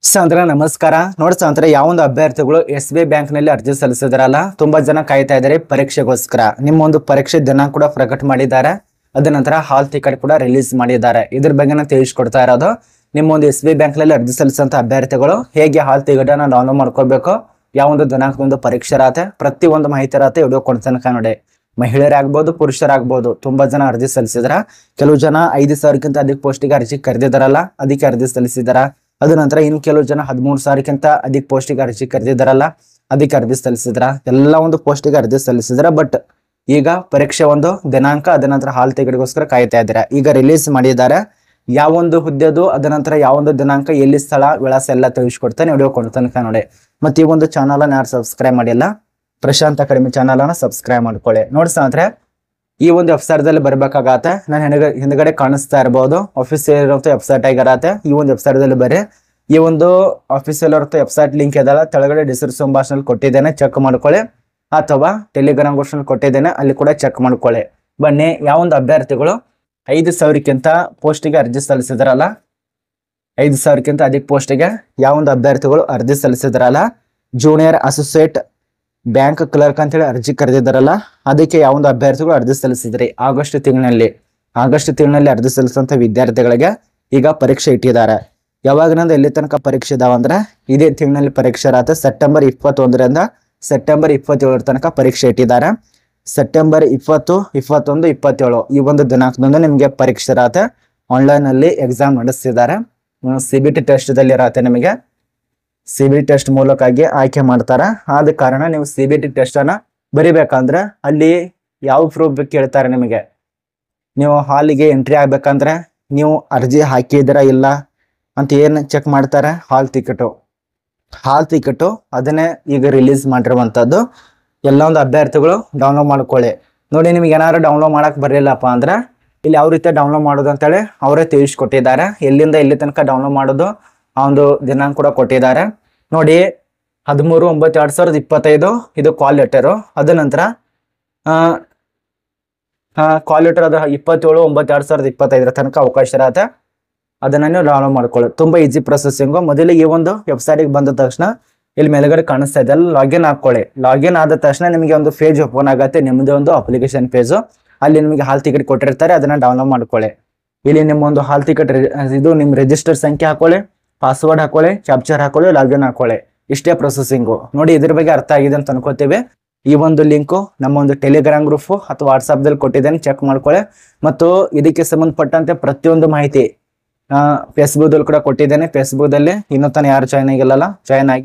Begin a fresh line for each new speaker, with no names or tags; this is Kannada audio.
ಸ್ನೇಹಿತರೆ ನಮಸ್ಕಾರ. ನೋಡಿ ಸ್ನೇಹಿತರೆ, ಯಾವೊಂದು ಅಭ್ಯರ್ಥಿಗಳು SBI ಬ್ಯಾಂಕ್ ನಲ್ಲಿ ಅರ್ಜಿ ಸಲ್ಲಿಸಿದ್ರಲ್ಲ, ತುಂಬಾ ಜನ ಕಾಯ್ತಾ ಇದ್ದಾರೆ ಪರೀಕ್ಷೆಗೋಸ್ಕರ. ನಿಮ್ಮ ಒಂದು ಪರೀಕ್ಷೆ ದಿನಾಂಕ ಕೂಡ ಪ್ರಕಟ ಮಾಡಿದ್ದಾರೆ. ಅದ ನಂತರ ಹಾಲ್ ಟಿಕೆಟ್ ಕೂಡ ರಿಲೀಸ್ ಮಾಡಿದ್ದಾರೆ. ಇದ್ರ ಬಗ್ಗೆ ತಿಳಿಸ್ಕೊಡ್ತಾ ಇರೋದು. ನಿಮ್ಮ ಒಂದು SBI ಬ್ಯಾಂಕ್ ನಲ್ಲಿ ಅರ್ಜಿ ಸಲ್ಲಿಸಿದಂತ ಅಭ್ಯರ್ಥಿಗಳು ಹೇಗೆ ಹಾಲ್ ಟಿಕೆಟ್ ಅನ್ನ ಡೌನ್ಲೋಡ್ ಮಾಡ್ಕೋಬೇಕು, ಯಾವೊಂದು ದಿನಾಂಕದೊಂದು ಪರೀಕ್ಷೆ ಇರತ್ತೆ, ಪ್ರತಿ ಒಂದು ಮಾಹಿತಿ ಇರತ್ತೆ. ವಿಡಿಯೋ ಕೊಡ್ತೇನೆ ನೋಡಿ. ಮಹಿಳೆಯರಾಗಬಹುದು, ಪುರುಷರಾಗಬಹುದು, ತುಂಬಾ ಜನ ಅರ್ಜಿ ಸಲ್ಲಿಸಿದ್ರ. ಕೆಲವು ಜನ 5,000ಕ್ಕಿಂತ ಅಧಿಕ ಪೋಸ್ಟಿಗೆ ಅರ್ಜಿ ಕರೆದಿದ್ದಾರಲ್ಲ, ಅದಕ್ಕೆ ಅರ್ಜಿ ಸಲ್ಲಿಸಿದಾರ. ಅದ ನಂತರ ಇನ್ನು ಕೆಲವು ಜನ 13,000ಕ್ಕಿಂತ ಅಧಿಕ ಪೋಸ್ಟಿಗೆ ಅರ್ಜಿ ಕರೆದಿದ್ದಾರಲ್ಲ, ಅದಕ್ಕೆ ಅರ್ಜಿ ಸಲ್ಲಿಸಿದ್ರ. ಎಲ್ಲ ಒಂದು ಪೋಸ್ಟಿಗೆ ಅರ್ಜಿ ಸಲ್ಲಿಸಿದ್ರ. ಬಟ್ ಈಗ ಪರೀಕ್ಷೆ ಒಂದು ದಿನಾಂಕ, ಅದ ನಂತರ ಹಾಲ್ ಟಿಕೆಟ್ಗೋಸ್ಕರ ಕಾಯ್ತಾ ಇದ್ದೀರಾ. ಈಗ ರಿಲೀಸ್ ಮಾಡಿದ್ದಾರೆ ಯಾವೊಂದು ಹುದ್ದೆದು, ಅದ ನಂತರ ಯಾವೊಂದು ದಿನಾಂಕ, ಎಲ್ಲಿ ಸ್ಥಳ, ವಿಳಾಸ ಎಲ್ಲ ತಿಳಿಸ್ಕೊಡ್ತಾನೆ. ವಿಡಿಯೋ ಕೊಡ್ತಾನೆ ನೋಡಿ. ಮತ್ತೆ ಈ ಒಂದು ಚಾನಲ್ ಅನ್ನ ಯಾರು ಸಬ್ಸ್ಕ್ರೈಬ್ ಮಾಡಿಲ್ಲ, ಪ್ರಶಾಂತ್ ಅಕಾಡೆಮಿ ಚಾನಲ್ ಅನ್ನ ಸಬ್ಸ್ಕ್ರೈಬ್ ಮಾಡ್ಕೊಳ್ಳಿ. ನೋಡಿ ಸ್ನೇಹಿತರೆ, ಈ ಒಂದು ವೆಬ್ಸೈಟ್ ದಲ್ಲಿ ಬರ್ಬೇಕಾಗತ್ತೆ. ನಾನು ಹಿಂದ್ಗಡೆ ಕಾಣಿಸ್ತಾ ಇರಬಹುದು ಆಫೀಸಿಯಲ್ ಇರುವಂತ ವೆಬ್ಸೈಟ್ ಆಗಿರತ್ತೆ. ಈ ಒಂದು ವೆಬ್ಸೈಟ್ ದಲ್ಲಿ ಬರ್ರಿ. ಈ ಒಂದು ಆಫೀಸಿಯಲ್ ಇರುವಂತ ವೆಬ್ಸೈಟ್ ಲಿಂಕ್ ಇದಲ್ಲ, ಕೆಳಗಡೆ ಡಿಸ್ಕ್ರಿಪ್ಷನ್ ಬಾಕ್ಸ್ ನಲ್ಲಿ ಕೊಟ್ಟಿದ್ದೇನೆ, ಚೆಕ್ ಮಾಡ್ಕೊಳ್ಳಿ. ಅಥವಾ ಟೆಲಿಗ್ರಾಮ್ ಗ್ರೂಪ್ ನಲ್ಲಿ ಕೊಟ್ಟಿದ್ದೇನೆ, ಅಲ್ಲಿ ಕೂಡ ಚೆಕ್ ಮಾಡ್ಕೊಳ್ಳಿ. ಬನ್ನಿ, ಯಾವೊಂದು ಅಭ್ಯರ್ಥಿಗಳು 5,000ಕ್ಕಿಂತ ಪೋಸ್ಟಿಗೆ ಅರ್ಜಿ ಸಲ್ಲಿಸಿದ್ರಲ್ಲ, 5,000ಕ್ಕಿಂತ ಅಧಿಕ ಪೋಸ್ಟಿಗೆ ಯಾವೊಂದು ಅಭ್ಯರ್ಥಿಗಳು ಅರ್ಜಿ ಸಲ್ಲಿಸಿದ್ರಲ್ಲ, ಜೂನಿಯರ್ ಅಸೋಸಿಯೇಟ್ ಬ್ಯಾಂಕ್ ಕ್ಲರ್ಕ್ ಅಂತ ಹೇಳಿ ಅರ್ಜಿ ಕರೆದಿದ್ದಾರಲ್ಲ, ಅದಕ್ಕೆ ಯಾವೊಂದು ಅಭ್ಯರ್ಥಿಗಳು ಅರ್ಜಿ ಸಲ್ಲಿಸಿದ್ರಿ ಆಗಸ್ಟ್ ತಿಂಗಳಲ್ಲಿ ಅರ್ಜಿ ಸಲ್ಲಿಸುವಂತ ವಿದ್ಯಾರ್ಥಿಗಳಿಗೆ ಈಗ ಪರೀಕ್ಷೆ ಇಟ್ಟಿದ್ದಾರೆ. ಯಾವಾಗಿನಿಂದ ಎಲ್ಲಿ ತನಕ ಪರೀಕ್ಷೆ ಇದಾವಂದ್ರೆ, ಇದೇ ತಿಂಗಳಲ್ಲಿ ಪರೀಕ್ಷೆ ಇರತ್ತೆ. ಸೆಪ್ಟೆಂಬರ್ 21ರಿಂದ ಸೆಪ್ಟೆಂಬರ್ 27 ತನಕ ಪರೀಕ್ಷೆ ಇಟ್ಟಿದ್ದಾರೆ. ಸೆಪ್ಟೆಂಬರ್ 20, 21, 27 ಈ ಒಂದು ದಿನಾಂಕದಿಂದ ನಿಮಗೆ ಪರೀಕ್ಷೆ ಇರತ್ತೆ. ಆನ್ಲೈನ್ ಅಲ್ಲಿ ಎಕ್ಸಾಮ್ ನಡೆಸ್ತಿದ್ದಾರೆ. CBT ಟೆಸ್ಟ್ ದಲ್ಲಿ ಇರತ್ತೆ. ನಿಮಗೆ CBT ಟೆಸ್ಟ್ ಮೂಲಕವಾಗಿ ಆಯ್ಕೆ ಮಾಡ್ತಾರೆ. ಆದ ಕಾರಣ ನೀವು CBT ಟೆಸ್ಟ್ ಅನ್ನ ಬರಿಬೇಕಂದ್ರೆ ಅಲ್ಲಿ ಯಾವ ಪ್ರೂಫ್ ಕೇಳ್ತಾರೆ ನಿಮಗೆ. ನೀವು ಹಾಲಿಗೆ ಎಂಟ್ರಿ ಆಗ್ಬೇಕಂದ್ರೆ ನೀವು ಅರ್ಜಿ ಹಾಕಿದ್ದೀರಾ ಇಲ್ಲ ಅಂತ ಏನು ಚೆಕ್ ಮಾಡ್ತಾರೆ, ಹಾಲ್ ಟಿಕೆಟು ಅದನ್ನೇ ಈಗ ರಿಲೀಸ್ ಮಾಡಿರುವಂತದ್ದು. ಎಲ್ಲ ಒಂದು ಅಭ್ಯರ್ಥಿಗಳು ಡೌನ್ಲೋಡ್ ಮಾಡ್ಕೊಳ್ಳಿ. ನೋಡಿ, ನಿಮ್ಗೆ ಏನಾದ್ರು ಡೌನ್ಲೋಡ್ ಮಾಡಕ್ ಬರಲಿಲ್ಲಪ್ಪ ಅಂದ್ರೆ ಇಲ್ಲಿ ಯಾವ ರೀತಿ ಡೌನ್ಲೋಡ್ ಮಾಡೋದು ಅಂತೇಳಿ ಅವರೇ ತಿಳಿಸ್ಕೊಟ್ಟಿದ್ದಾರೆ. ಎಲ್ಲಿಂದ ಎಲ್ಲಿ ತನಕ ಡೌನ್ಲೋಡ್ ಮಾಡೋದು ಆ ಒಂದು ದಿನಾಂಕ ಕೂಡ ಕೊಟ್ಟಿದ್ದಾರೆ. ನೋಡಿ, 13/9/2025 ಇದು ಕಾಲ್ ಲೆಟರು. ಅದ ನಂತರ ಕಾಲ್ ಲೆಟರ್ ಅದು 27/9/2025 ತನಕ ಅವಕಾಶ ಇರತ್ತೆ. ಅದನ್ನ ನೀವು ಡೌನ್ಲೋಡ್ ಮಾಡ್ಕೊಳ್ಳಿ. ತುಂಬಾ ಈಸಿ ಪ್ರೊಸೆಸಿಂಗು. ಮೊದಲಿಗೆ ಈ ಒಂದು ವೆಬ್ಸೈಟ್ಗೆ ಬಂದ ತಕ್ಷಣ ಇಲ್ಲಿ ಮೇಲ್ಗಡೆ ಕಾಣಿಸ್ತಾ ಇದೆ, ಅಲ್ಲಿ ಲಾಗಿನ್ ಹಾಕೊಳ್ಳಿ. ಲಾಗಿನ್ ಆದ ತಕ್ಷಣ ನಿಮಗೆ ಒಂದು ಪೇಜ್ ಓಪನ್ ಆಗುತ್ತೆ, ನಿಮ್ಮದೇ ಒಂದು ಅಪ್ಲಿಕೇಶನ್ ಪೇಜು. ಅಲ್ಲಿ ನಿಮಗೆ ಹಾಲ್ ಟಿಕೆಟ್ ಕೊಟ್ಟಿರ್ತಾರೆ, ಅದನ್ನ ಡೌನ್ಲೋಡ್ ಮಾಡ್ಕೊಳ್ಳಿ. ಇಲ್ಲಿ ನಿಮ್ಮ ಒಂದು ಹಾಲ್ ಟಿಕೆಟ್ ಇದು ನಿಮ್ಮ ರಿಜಿಸ್ಟರ್ ಸಂಖ್ಯೆ ಹಾಕೊಳ್ಳಿ, ಪಾಸ್ವರ್ಡ್ ಹಾಕೊಳ್ಳಿ, ಕ್ಯಾಪ್ಚರ್ ಹಾಕೊಳ್ಳಿ, ಲಾಗಿನ್ ಹಾಕೊಳ್ಳಿ. ಇಷ್ಟೇ ಪ್ರೊಸೆಸಿಂಗು. ನೋಡಿ, ಇದ್ರ ಬಗ್ಗೆ ಅರ್ಥ ಆಗಿದೆ ಅಂತ ಅನ್ಕೋತೀವಿ. ಈ ಒಂದು ಲಿಂಕು ನಮ್ಮ ಒಂದು ಟೆಲಿಗ್ರಾಮ್ ಗ್ರೂಪ್ ಅಥವಾ ವಾಟ್ಸಾಪ್ ದಲ್ಲಿ ಕೊಟ್ಟಿದ್ದೇನೆ, ಚೆಕ್ ಮಾಡ್ಕೊಳ್ಳಿ. ಮತ್ತು ಇದಕ್ಕೆ ಸಂಬಂಧಪಟ್ಟಂತೆ ಪ್ರತಿಯೊಂದು ಮಾಹಿತಿ ಫೇಸ್ಬುಕ್ ದಲ್ಲಿ ಕೂಡ ಕೊಟ್ಟಿದ್ದೇನೆ. ಫೇಸ್ಬುಕ್ ದಲ್ಲಿ ಇನ್ನೂ ತಾನೇ ಯಾರು ಜಾಯ್ನ್ ಆಗಿಲ್ಲಲ್ಲ, ಜಾಯ್ನ್ ಆಗಿ.